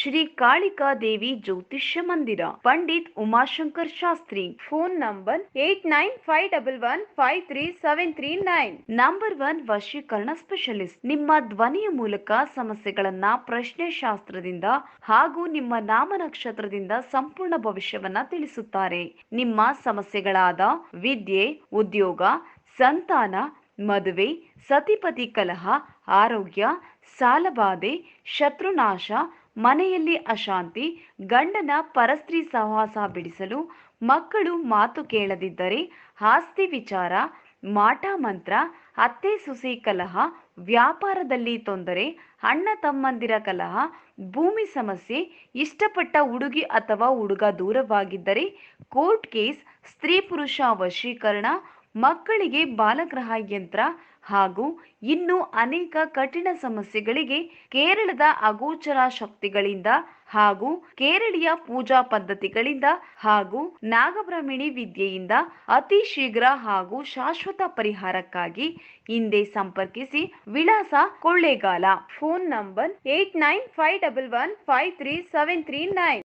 ಶ್ರೀ ಕಾಳಿಕಾ ದೇವಿ ಜ್ಯೋತಿಷ್ಯ ಮಂದಿರ, Pandit Umashankar Shastri. Phone number 8951153739. Number 1 ವಶೀಕರಣ ಸ್ಪೆಷಲಿಸ್ಟ್. ನಿಮ್ಮ ಧ್ವನಿಯ ಮೂಲಕ ಸಮಸ್ಯೆಗಳನ್ನ ಪ್ರಶ್ನೆ ಶಾಸ್ತ್ರದಿಂದ ಹಾಗೂ ನಿಮ್ಮ ನಾಮ ನಕ್ಷತ್ರದಿಂದ ಸಂಪೂರ್ಣ ಭವಿಷ್ಯವನ್ನ ತಿಳಿಸುತ್ತಾರೆ. ನಿಮ್ಮ ಸಮಸ್ಯೆಗಳಾದ ವಿದ್ಯೆ, ಉದ್ಯೋಗ, ಸಂತಾನ, ಮದುವೆ, ಸತಿಪತಿ ಕಲಹ, ಆರೋಗ್ಯ, ಸಾಲಬಾಧೆ, ಶತ್ರುನಾಶ, ಮನೆಯಲ್ಲಿ ಅಶಾಂತಿ, ಗಂಡನ ಪರಸ್ತ್ರೀ ಸಹವಾಸ ಬಿಡಿಸಲು, ಮಕ್ಕಳು ಮಾತು ಕೇಳದಿದ್ದರೆ, ಆಸ್ತಿ ವಿಚಾರ, ಮಾಟ ಮಂತ್ರ, ಅತ್ತೆ ಸೊಸೆ ಕಲಹ, ವ್ಯಾಪಾರದಲ್ಲಿ ತೊಂದರೆ, ಅಣ್ಣ ತಮ್ಮಂದಿರ ಕಲಹ, ಭೂಮಿ ಸಮಸ್ಯೆ, ಇಷ್ಟಪಟ್ಟ ಹುಡುಗಿ ಅಥವಾ ಹುಡುಗ ದೂರವಾಗಿದ್ದರೆ, ಕೋರ್ಟ್ ಕೇಸ್, ಸ್ತ್ರೀ ಪುರುಷ ವಶೀಕರಣ, ಮಕ್ಕಳಿಗೆ ಬಾಲಗ್ರಹ ಯಂತ್ರ ಹಾಗೂ ಇನ್ನೂ ಅನೇಕ ಕಠಿಣ ಸಮಸ್ಯೆಗಳಿಗೆ ಕೇರಳದ ಅಗೋಚರ ಶಕ್ತಿಗಳಿಂದ ಹಾಗೂ ಕೇರಳೀಯ ಪೂಜಾ ಪದ್ಧತಿಗಳಿಂದ ಹಾಗೂ ನಾಗಬ್ರಾಹ್ಮಣಿ ವಿದ್ಯೆಯಿಂದ ಅತಿ ಶೀಘ್ರ ಹಾಗೂ ಶಾಶ್ವತ ಪರಿಹಾರಕ್ಕಾಗಿ ಹಿಂದೆ ಸಂಪರ್ಕಿಸಿ. ವಿಳಾಸ ಕೊಳ್ಳೇಗಾಲ. Phone number 8951153739.